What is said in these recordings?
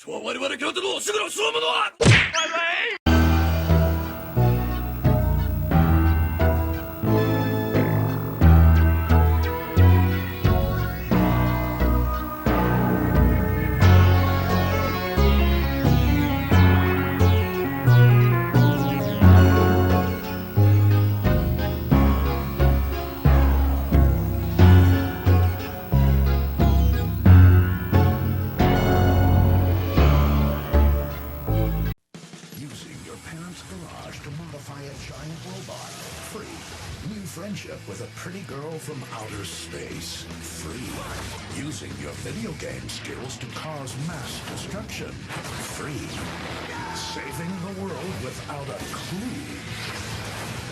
我々京都のおしぐの総物はFriendship with a pretty girl from outer space. Free. Using your video game skills to cause mass destruction. Free. Saving the world without a clue.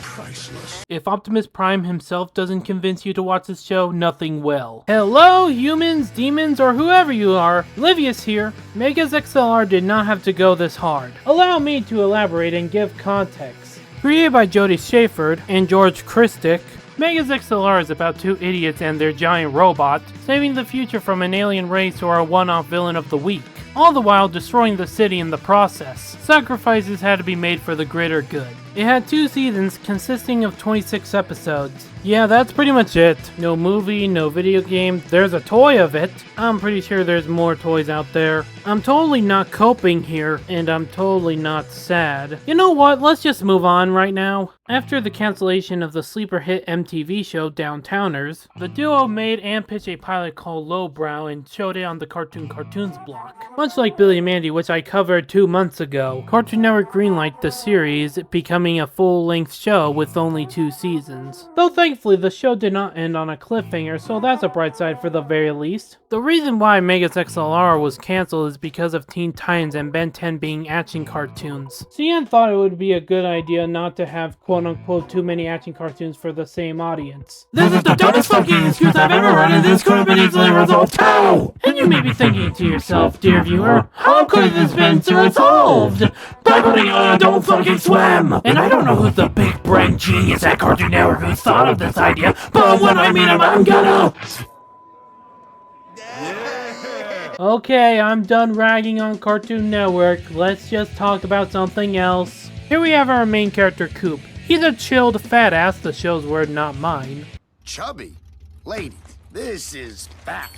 Priceless. If Optimus Prime himself doesn't convince you to watch this show, nothing will. Hello, humans, demons, or whoever you are. Livius here. Mega's XLR did not have to go this hard. Allow me to elaborate and give context. Created by Jody Shaford and George Christick, Mega's XLR is about two idiots and their giant robot saving the future from an alien race or a one-off villain of the week, all the while destroying the city in the process. Sacrifices had to be made for the greater good. It had 2 seasons consisting of 26 episodes. Yeah, that's pretty much it. No movie, no video game. There's a toy of it. I'm pretty sure there's more toys out there. I'm totally not coping here, and I'm totally not sad. You know what? Let's just move on right now. After the cancellation of the sleeper hit MTV show Downtowners, the duo made and pitched a pilot called Lowbrow and showed it on the Cartoons block. Much like Billy and Mandy, which I covered 2 months ago, Cartoon Network greenlighted the series, becoming a full-length show with only 2 seasons. Though thankfully the show did not end on a cliffhanger, so that's a bright side for the very least. The reason why Mega's XLR was cancelled is because of Teen Titans and Ben 10 being action cartoons. CN thought it would be a good idea not to have quote-unquote too many action cartoons for the same audience. This is the dumbest fucking excuse I've ever heard, and this could have been easily resolved too! And you may be thinking to yourself, dear viewer, how could this been resolved? By putting on Adult Fucking Swim! And I don't know who's the big brain genius at Cartoon Network who thought of this idea, but when I meet him, I'm gonna... Okay, I'm done ragging on Cartoon Network. Let's just talk about something else. Here we have our main character, Coop. He's a chilled fat ass, the show's word, not mine. Chubby? Ladies, this is fat.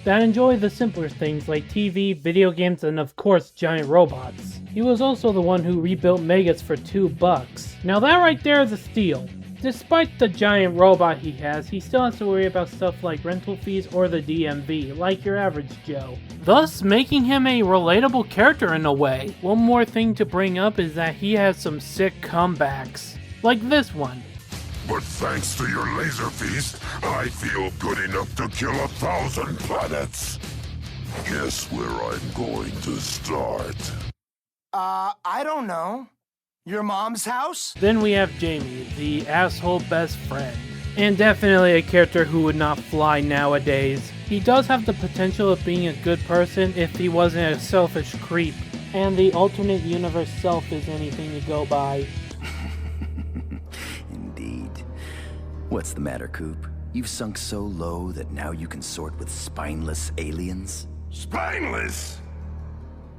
That enjoy the simpler things like TV, video games, and of course, giant robots. He was also the one who rebuilt Megas for $2. Now that right there is a steal. Despite the giant robot he has, he still has to worry about stuff like rental fees or the DMV, like your average Joe. Thus, making him a relatable character in a way. One more thing to bring up is that he has some sick comebacks. Like this one. But thanks to your laser feast, I feel good enough to kill 1,000 planets. Guess where I'm going to start? I don't know. Your mom's house? Then we have Jamie, the asshole best friend. And definitely a character who would not fly nowadays. He does have the potential of being a good person if he wasn't a selfish creep. And the alternate universe self is anything to go by. Indeed. What's the matter, Coop? You've sunk so low that now you can sort with spineless aliens? Spineless?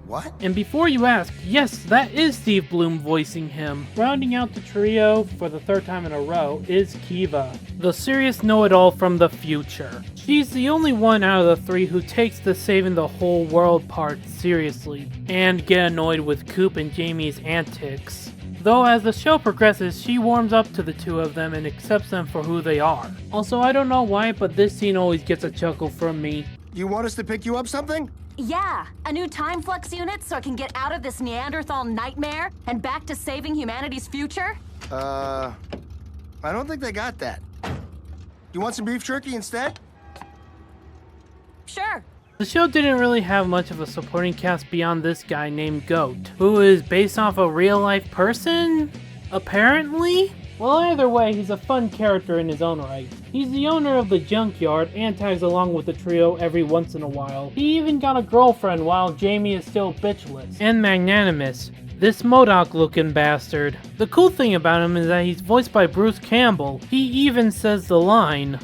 What? And before you ask, yes, that is Steve Bloom voicing him. Rounding out the trio for the 3rd time in a row is Kiva, the serious know-it-all from the future. She's the only one out of the 3 who takes the saving the whole world part seriously, and get annoyed with Coop and Jamie's antics. Though as the show progresses, she warms up to the 2 of them and accepts them for who they are. Also, I don't know why, but this scene always gets a chuckle from me. You want us to pick you up something? Yeah, a new time flux unit so I can get out of this Neanderthal nightmare and back to saving humanity's future? I don't think they got that. You want some beef jerky instead? Sure. The show didn't really have much of a supporting cast beyond this guy named Goat, who is based off a real-life person? Apparently? Well, either way, he's a fun character in his own right. He's the owner of the junkyard and tags along with the trio every once in a while. He even got a girlfriend while Jamie is still bitchless. And magnanimous. This MODOK looking bastard. The cool thing about him is that he's voiced by Bruce Campbell. He even says the line.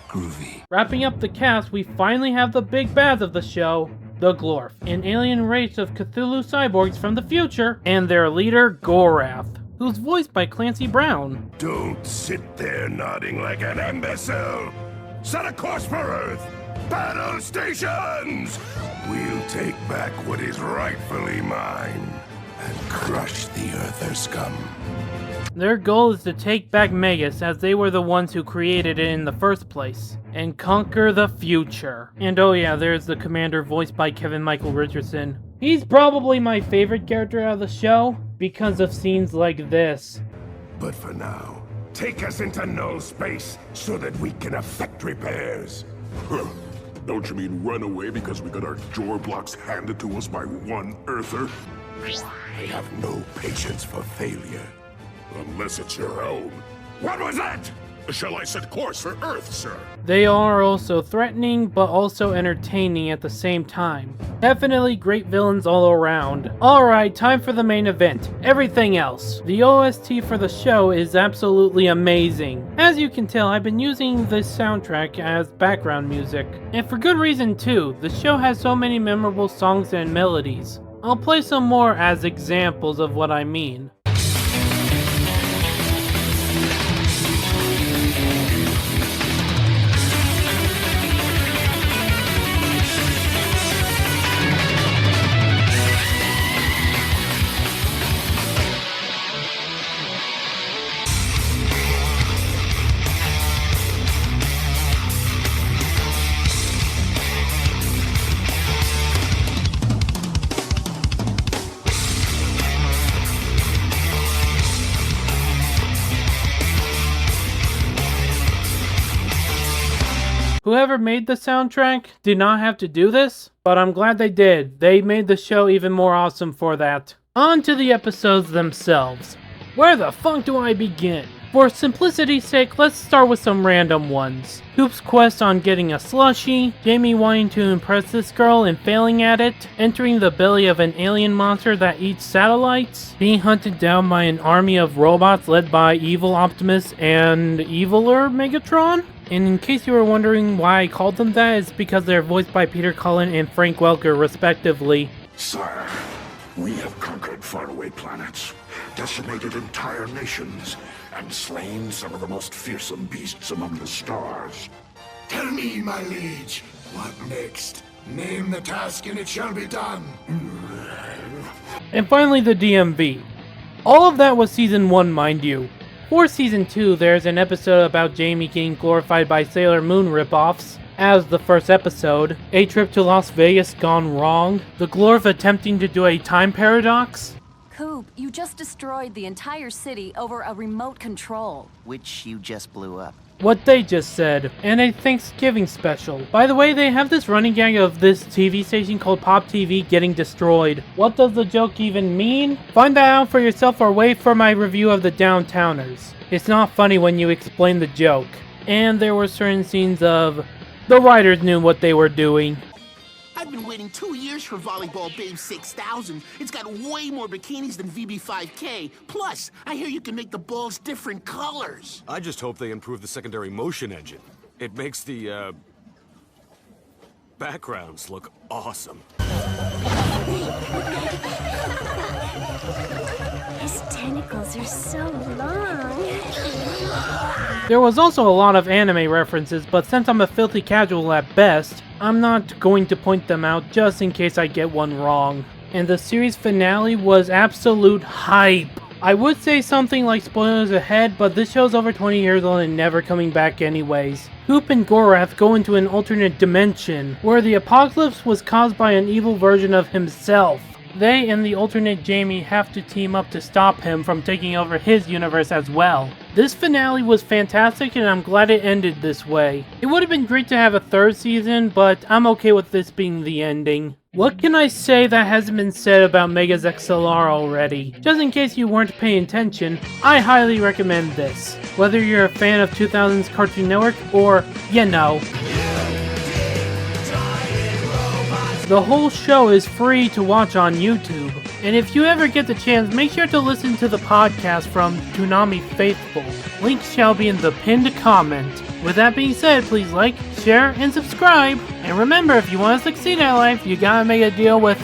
Groovy. Wrapping up the cast, we finally have the big bads of the show. the Glorf, an alien race of Cthulhu cyborgs from the future, and their leader, Gorath, who's voiced by Clancy Brown. Don't sit there nodding like an imbecile! Set a course for Earth! Battle stations! We'll take back what is rightfully mine and crush the Earther scum. Their goal is to take back Megas, as they were the ones who created it in the first place, and conquer the future. And oh yeah, there's the commander voiced by Kevin Michael Richardson. He's probably my favorite character out of the show because of scenes like this. But for now, take us into null space so that we can effect repairs. Don't you mean run away because we got our jaw blocks handed to us by one Earther? I have no patience for failure. Unless it's your own. What was that? Shall I set course for Earth, sir? They are also threatening, but also entertaining at the same time. Definitely great villains all around. Alright, time for the main event. Everything else. The OST for the show is absolutely amazing. As you can tell, I've been using this soundtrack as background music. And for good reason too. The show has so many memorable songs and melodies. I'll play some more as examples of what I mean. Whoever made the soundtrack did not have to do this, but I'm glad they did. They made the show even more awesome for that. On to the episodes themselves. Where the fuck do I begin? For simplicity's sake, let's start with some random ones. Coop's quest on getting a slushie, Jamie wanting to impress this girl and failing at it, entering the belly of an alien monster that eats satellites, being hunted down by an army of robots led by evil Optimus and eviler Megatron. And in case you were wondering why I called them that, it's because they're voiced by Peter Cullen and Frank Welker respectively. Sire, we have conquered faraway planets, decimated entire nations, and slain some of the most fearsome beasts among the stars. Tell me, my liege, what next? Name the task and it shall be done. And finally the DMV. All of that was Season 1, mind you. For Season 2, there's an episode about Jamie getting glorified by Sailor Moon ripoffs, as the first episode, a trip to Las Vegas gone wrong, the Glorf attempting to do a time paradox. Coop, you just destroyed the entire city over a remote control. Which you just blew up. What they just said, and a Thanksgiving special. By the way, they have this running gag of this TV station called Pop TV getting destroyed. What does the joke even mean? Find that out for yourself or wait for my review of the Downtowners. It's not funny when you explain the joke. And there were certain scenes of the writers knew what they were doing. I've been waiting 2 years for Volleyball Babe 6000. It's got way more bikinis than VB5K. Plus, I hear you can make the balls different colors. I just hope they improve the secondary motion engine. It makes the, backgrounds look awesome. His tentacles are so long. There was also a lot of anime references, but since I'm a filthy casual at best, I'm not going to point them out just in case I get one wrong. And the series finale was absolute hype. I would say something like spoilers ahead, but this show's over 20 years old and never coming back anyways. Coop and Gorath go into an alternate dimension, where the apocalypse was caused by an evil version of himself. They and the alternate Jamie have to team up to stop him from taking over his universe as well. This finale was fantastic and I'm glad it ended this way. It would have been great to have a third season, but I'm okay with this being the ending. What can I say that hasn't been said about Megas XLR already? Just in case you weren't paying attention, I highly recommend this. Whether you're a fan of 2000's Cartoon Network or, you know. The whole show is free to watch on YouTube. And if you ever get the chance, make sure to listen to the podcast from Toonami Faithful. Link shall be in the pinned comment. With that being said, please like, share, and subscribe. And remember, if you want to succeed in life, you gotta make a deal with